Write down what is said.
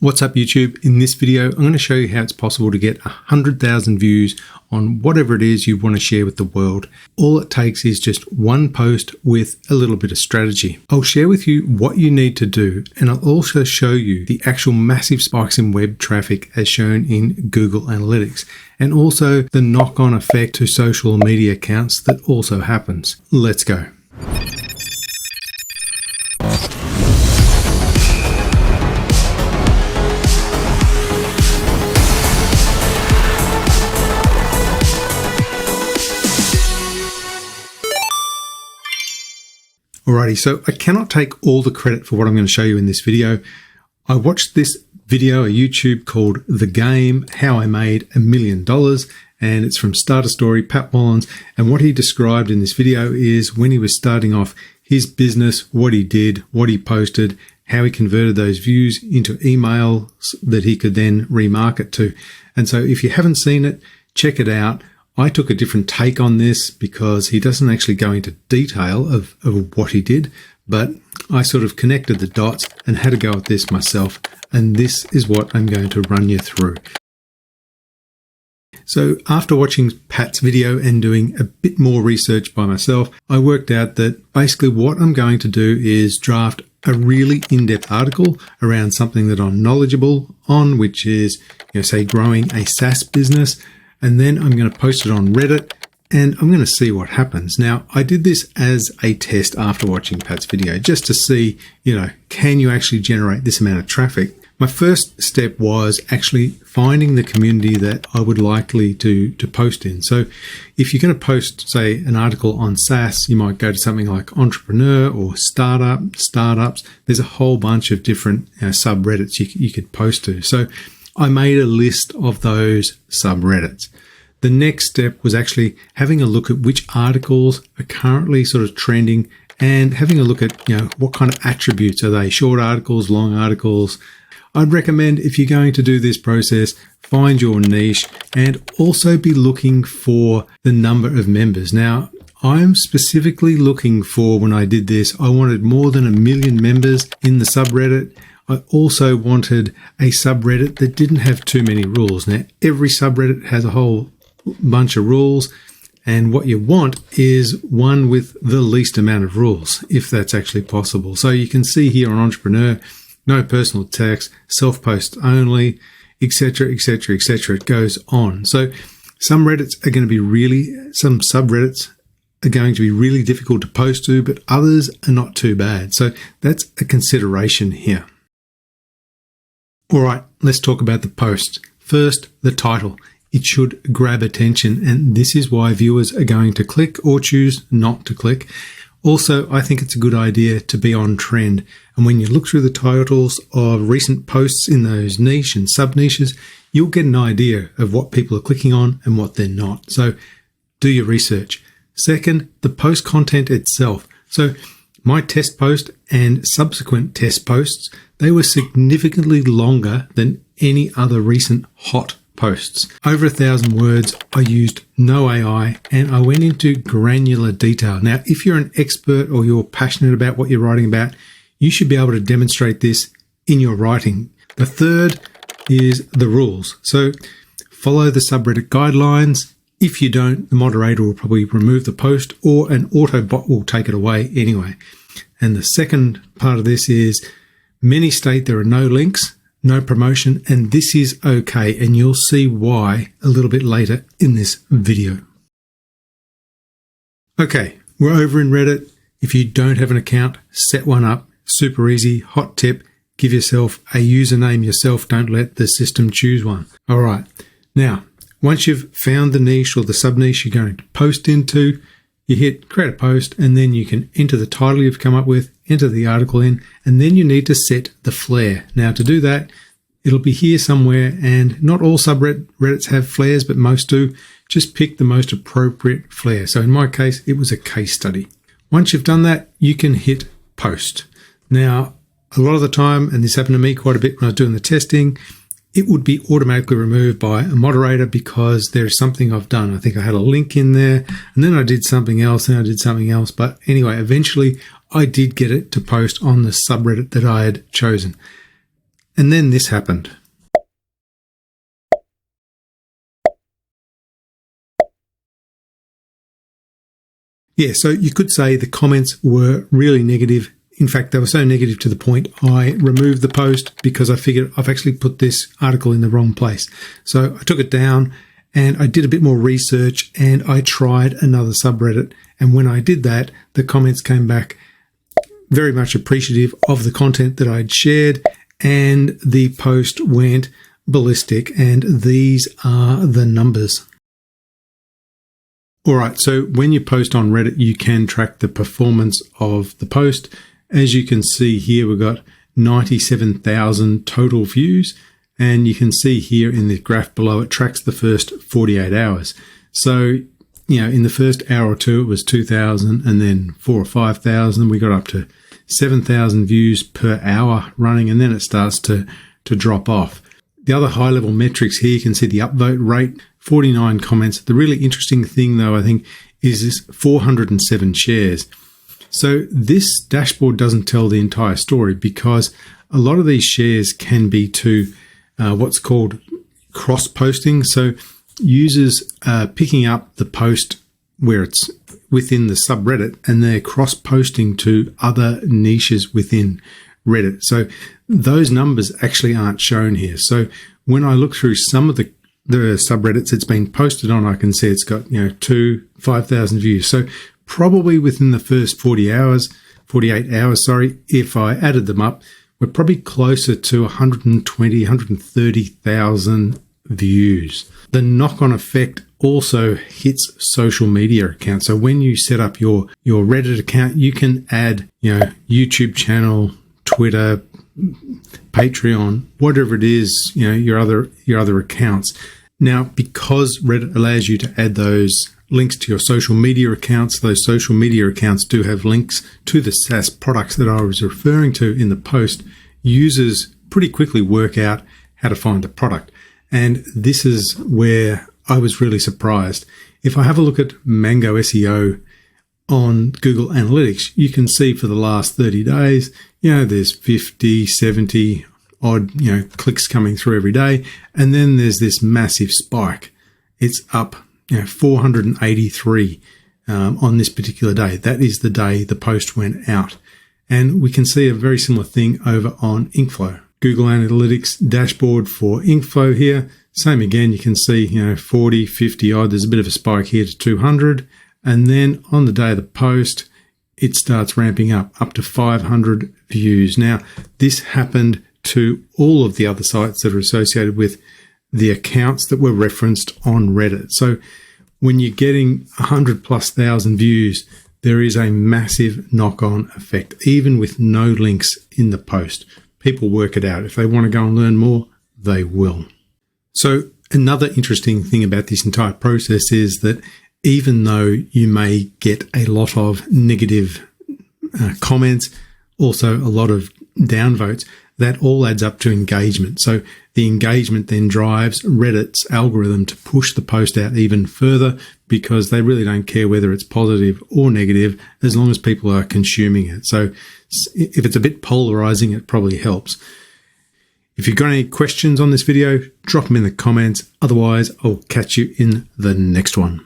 What's up YouTube? In this video, I'm going to show you how it's possible to get 100,000 views on whatever it is you want to share with the world. All it takes is just one post with a little bit of strategy. I'll share with you what you need to do, and I'll also show you the actual massive spikes in web traffic as shown in Google Analytics, and also the knock-on effect to social media accounts that also happens. Let's go. Alrighty, so I cannot take all the credit for what I'm going to show you in this video. I watched this video on YouTube called The Game, How I Made $1 Million, and it's from Starter Story, Pat Mullins, and what he described in this video is when he was starting off his business, what he did, what he posted, how he converted those views into emails that he could then remarket to. And so if you haven't seen it, check it out. I took a different take on this because he doesn't actually go into detail of what he did, but I sort of connected the dots and had to go at this myself, and this is what I'm going to run you through. So after watching Pat's video and doing a bit more research by myself, I worked out that basically what I'm going to do is draft a really in-depth article around something that I'm knowledgeable on, which is, say growing a SaaS business. And then I'm going to post it on Reddit and I'm going to see what happens. Now, I did this as a test after watching Pat's video just to see, can you actually generate this amount of traffic? My first step was actually finding the community that I would likely to post in. So if you're going to post, say, an article on SaaS, you might go to something like Entrepreneur or Startups. There's a whole bunch of different subreddits you could post to. So I made a list of those subreddits. The next step was actually having a look at which articles are currently sort of trending and having a look at, what kind of attributes are they, short articles, long articles. I'd recommend if you're going to do this process, find your niche and also be looking for the number of members. Now, I'm specifically looking for, when I did this, I wanted more than 1 million members in the subreddit. I also wanted a subreddit that didn't have too many rules. Now, every subreddit has a whole bunch of rules, and what you want is one with the least amount of rules, if that's actually possible. So you can see here on Entrepreneur, no personal text, self-post only, etc., etc., etc. It goes on. So some subreddits are going to be really difficult to post to, but others are not too bad. So that's a consideration here. All right, let's talk about the post. First, the title. It should grab attention, and this is why viewers are going to click or choose not to click. Also, I think it's a good idea to be on trend, and when you look through the titles of recent posts in those niche and sub-niches, you'll get an idea of what people are clicking on and what they're not. So do your research. Second, the post content itself. So my test post and subsequent test posts, they were significantly longer than any other recent hot posts. Over 1,000 words. I used no AI and I went into granular detail. Now, if you're an expert or you're passionate about what you're writing about, you should be able to demonstrate this in your writing. The third is the rules. So follow the subreddit guidelines. If you don't, the moderator will probably remove the post or an auto bot will take it away anyway. And the second part of this is many state there are no links, no promotion, and this is okay. And you'll see why a little bit later in this video. Okay, we're over in Reddit. If you don't have an account, set one up. Super easy. Hot tip, give yourself a username yourself. Don't let the system choose one. All right. Now, once you've found the niche or the sub-niche you're going to post into, you hit create a post and then you can enter the title you've come up with, enter the article in, and then you need to set the flair. Now to do that, it'll be here somewhere, and not all subreddits have flares, but most do. Just pick the most appropriate flair. So in my case, it was a case study. Once you've done that, you can hit post. Now, a lot of the time, and this happened to me quite a bit when I was doing the testing, it would be automatically removed by a moderator because there's something I've done. I think I had a link in there and then I did something else and I did something else. But anyway, eventually I did get it to post on the subreddit that I had chosen. And then this happened. Yeah, so you could say the comments were really negative. In fact, they were so negative to the point I removed the post because I figured I've actually put this article in the wrong place. So I took it down and I did a bit more research and I tried another subreddit. And when I did that, the comments came back very much appreciative of the content that I'd shared, and the post went ballistic. And these are the numbers. All right, so when you post on Reddit, you can track the performance of the post. As you can see here, we've got 97,000 total views. And you can see here in the graph below, it tracks the first 48 hours. So, in the first hour or two, it was 2,000, and then 4,000 or 5,000. We got up to 7,000 views per hour running, and then it starts to drop off. The other high-level metrics here, you can see the upvote rate, 49 comments. The really interesting thing, though, I think, is this 407 shares. So this dashboard doesn't tell the entire story, because a lot of these shares can be to what's called cross-posting. So users picking up the post where it's within the subreddit, and they're cross-posting to other niches within Reddit. So those numbers actually aren't shown here. So when I look through some of the subreddits it's been posted on, I can see it's got 5,000 views. So probably within the first 48 hours, if I added them up, we're probably closer to 120, 130,000 views. The knock-on effect also hits social media accounts. So when you set up your Reddit account, you can add YouTube channel, Twitter, Patreon, whatever it is, your other accounts. Now, because Reddit allows you to add those links to your social media accounts, those social media accounts do have links to the SaaS products that I was referring to in the post. Users pretty quickly work out how to find the product. And this is where I was really surprised. If I have a look at Mango SEO on Google Analytics, you can see for the last 30 days, there's 50, 70 odd, clicks coming through every day. And then there's this massive spike. It's up, 483 on this particular day. That is the day the post went out. And we can see a very similar thing over on Inkflow. Google Analytics dashboard for Inkflow here. Same again, you can see, 40, 50 odd. There's a bit of a spike here to 200. And then on the day of the post, it starts ramping up to 500 views. Now, this happened to all of the other sites that are associated with the accounts that were referenced on Reddit. So when you're getting 100,000+ views, there is a massive knock-on effect, even with no links in the post. People work it out. If they want to go and learn more, they will. So another interesting thing about this entire process is that even though you may get a lot of negative comments, also a lot of downvotes, that all adds up to engagement. So the engagement then drives Reddit's algorithm to push the post out even further, because they really don't care whether it's positive or negative as long as people are consuming it. So if it's a bit polarizing, it probably helps. If you've got any questions on this video, drop them in the comments. Otherwise, I'll catch you in the next one.